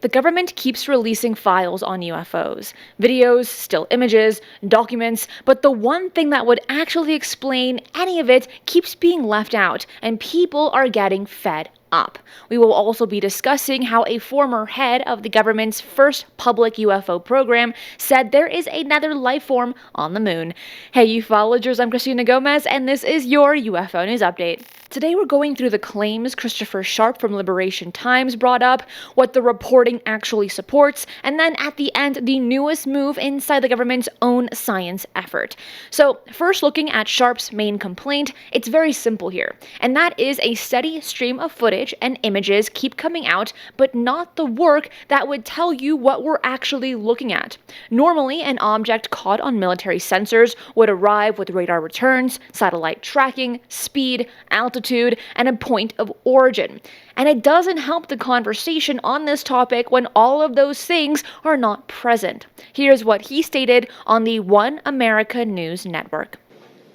The government keeps releasing files on UFOs. Videos, still images, documents, but the one thing that would actually explain any of it keeps being left out, and people are getting fed up. We will also be discussing how a former head of the government's first public UFO program said there is another life form on the moon. Hey ufologers, I'm Cristina Gomez, and this is your UFO News Update. Today we're going through the claims Christopher Sharp from Liberation Times brought up, what the reporting actually supports, and then at the end, the newest move inside the government's own science effort. So first, looking at Sharp's main complaint, it's very simple here, and that is a steady stream of footage and images keep coming out, but not the work that would tell you what we're actually looking at. Normally, an object caught on military sensors would arrive with radar returns, satellite tracking, speed, altitude, and a point of origin. And it doesn't help the conversation on this topic when all of those things are not present. Here's what he stated on the One America News Network.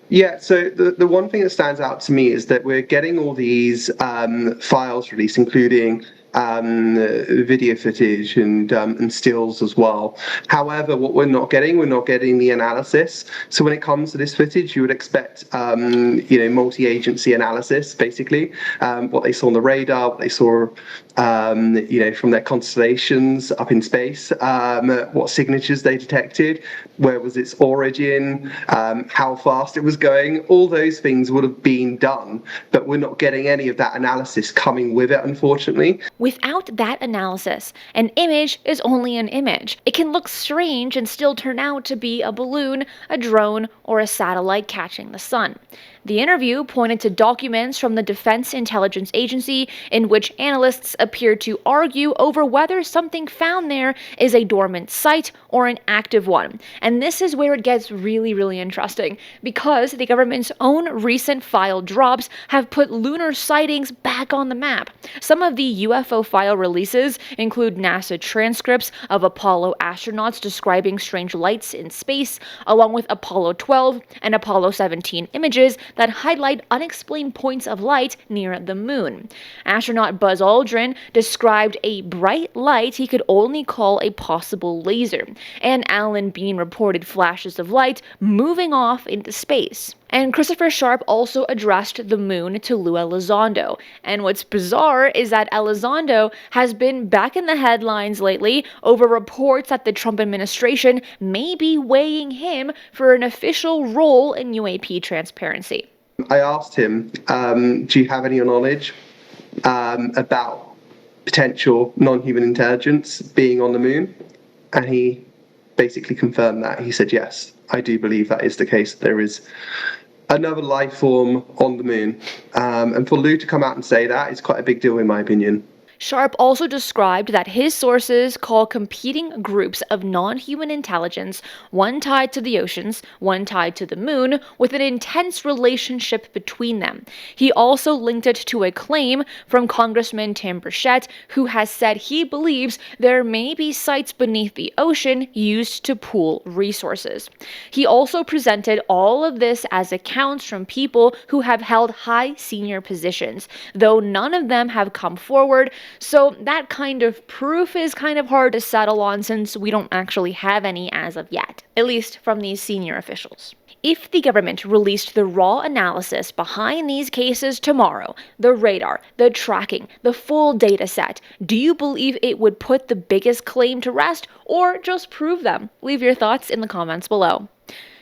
Yeah, so the one thing that stands out to me is that we're getting all these files released, including video footage and stills as well. However, what we're not getting the analysis. So when it comes to this footage, you would expect multi-agency analysis, basically, what they saw on the radar, what they saw from their constellations up in space, what signatures they detected, where was its origin, how fast it was going. All those things would have been done, but we're not getting any of that analysis coming with it, unfortunately. Without that analysis, an image is only an image. It can look strange and still turn out to be a balloon, a drone, or a satellite catching the sun. The interview pointed to documents from the Defense Intelligence Agency in which analysts appeared to argue over whether something found there is a dormant site or an active one. And this is where it gets really interesting, because the government's own recent file drops have put lunar sightings back on the map. Some of the UFO file releases include NASA transcripts of Apollo astronauts describing strange lights in space, along with Apollo 12 and Apollo 17 images that highlight unexplained points of light near the moon. Astronaut Buzz Aldrin described a bright light he could only call a possible laser, and Alan Bean reported flashes of light moving off into space. And Christopher Sharp also addressed the moon to Lou Elizondo. And what's bizarre is that Elizondo has been back in the headlines lately over reports that the Trump administration may be weighing him for an official role in UAP transparency. I asked him, do you have any knowledge about potential non-human intelligence being on the moon? And he basically confirmed that. He said, yes, I do believe that is the case. There is another life form on the moon. And for Lou to come out and say that is quite a big deal, in my opinion. Sharp also described that his sources call competing groups of non-human intelligence, one tied to the oceans, one tied to the moon, with an intense relationship between them. He also linked it to a claim from Congressman Tim Burchett, who has said he believes there may be sites beneath the ocean used to pool resources. He also presented all of this as accounts from people who have held high senior positions, though none of them have come forward. So that kind of proof is kind of hard to settle on since we don't actually have any as of yet, at least from these senior officials. If the government released the raw analysis behind these cases tomorrow, the radar, the tracking, the full data set, do you believe it would put the biggest claim to rest or just prove them? Leave your thoughts in the comments below.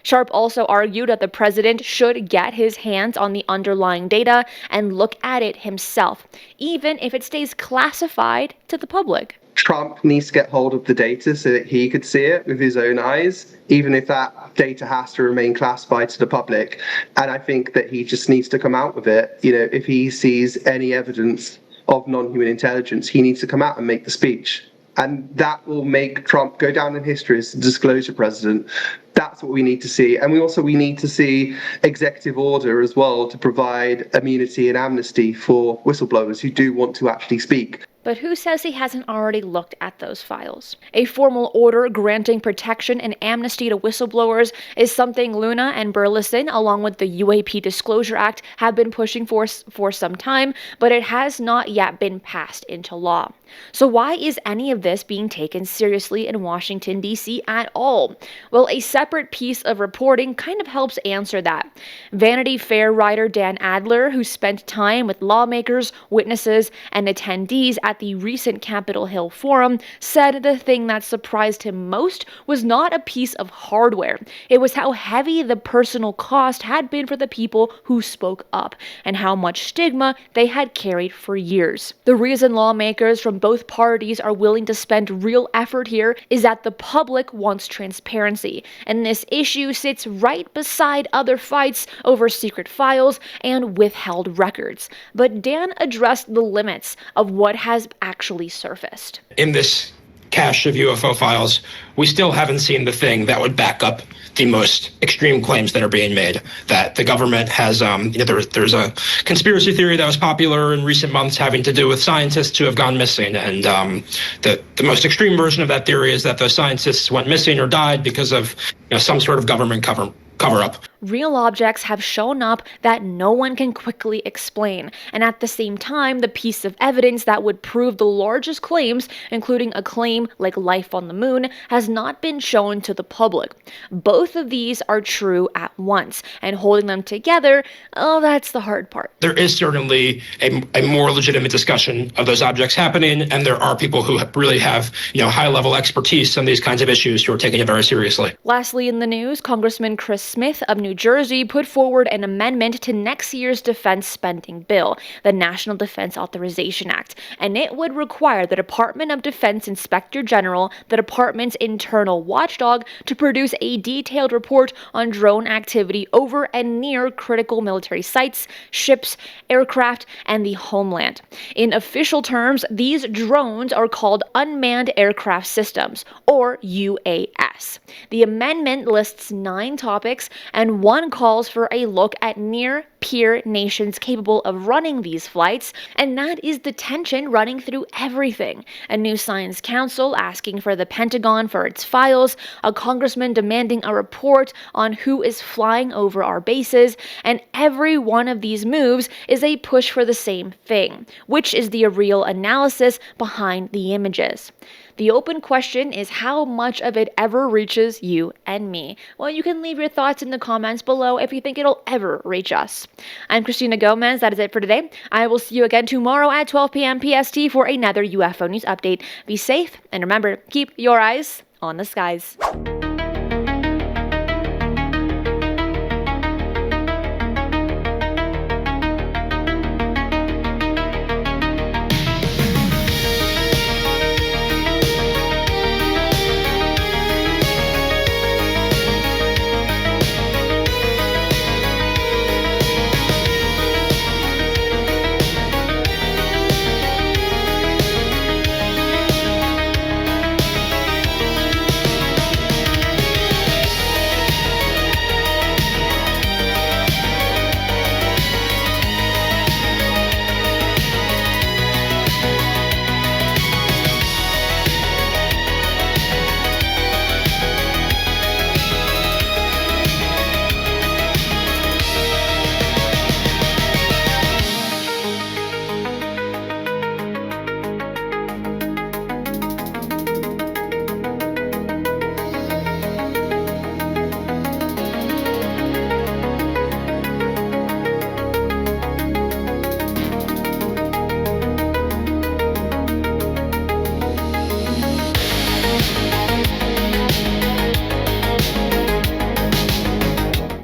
Sharp also argued that the president should get his hands on the underlying data and look at it himself, even if it stays classified to the public. Trump needs to get hold of the data so that he could see it with his own eyes, even if that data has to remain classified to the public. And I think that he just needs to come out with it. If he sees any evidence of non-human intelligence, he needs to come out and make the speech. And that will make Trump go down in history as a disclosure president. That's what we need to see. And we need to see executive order as well to provide immunity and amnesty for whistleblowers who do want to actually speak. But who says he hasn't already looked at those files? A formal order granting protection and amnesty to whistleblowers is something Luna and Burleson, along with the UAP Disclosure Act, have been pushing for some time, but it has not yet been passed into law. So why is any of this being taken seriously in Washington, D.C. at all? Well, a separate piece of reporting kind of helps answer that. Vanity Fair writer Dan Adler, who spent time with lawmakers, witnesses, and attendees at the recent Capitol Hill Forum, said the thing that surprised him most was not a piece of hardware. It was how heavy the personal cost had been for the people who spoke up, and how much stigma they had carried for years. The reason lawmakers from both parties are willing to spend real effort here is that the public wants transparency, and this issue sits right beside other fights over secret files and withheld records. But Dan addressed the limits of what has actually surfaced. In this cache of UFO files, we still haven't seen the thing that would back up the most extreme claims that are being made. That the government has, there's a conspiracy theory that was popular in recent months having to do with scientists who have gone missing. And the most extreme version of that theory is that those scientists went missing or died because of some sort of government cover-up. Real objects have shown up that no one can quickly explain, and at the same time, the piece of evidence that would prove the largest claims, including a claim like life on the moon, has not been shown to the public. Both of these are true at once, and holding them together, that's the hard part. There is certainly a more legitimate discussion of those objects happening, and there are people who really have high-level expertise on these kinds of issues who are taking it very seriously. Lastly in the news, Congressman Chris Smith of New Jersey put forward an amendment to next year's defense spending bill, the National Defense Authorization Act, and it would require the Department of Defense Inspector General, the department's internal watchdog, to produce a detailed report on drone activity over and near critical military sites, ships, aircraft, and the homeland. In official terms, these drones are called Unmanned Aircraft Systems, or UAS. The amendment lists 9 topics, and one calls for a look at near-peer nations capable of running these flights, and that is the tension running through everything. A new science council asking for the Pentagon for its files, a congressman demanding a report on who is flying over our bases, and every one of these moves is a push for the same thing, which is the real analysis behind the images. The open question is how much of it ever reaches you and me. Well, you can leave your thoughts in the comments below if you think it'll ever reach us. I'm Cristina Gomez. That is it for today. I will see you again tomorrow at 12 p.m. PST for another UFO news update. Be safe, and remember, keep your eyes on the skies.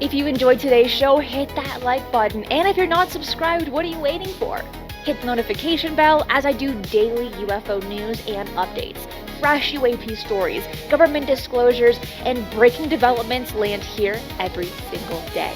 If you enjoyed today's show, hit that like button. And if you're not subscribed, what are you waiting for? Hit the notification bell as I do daily UFO news and updates. Fresh UAP stories, government disclosures, and breaking developments land here every single day.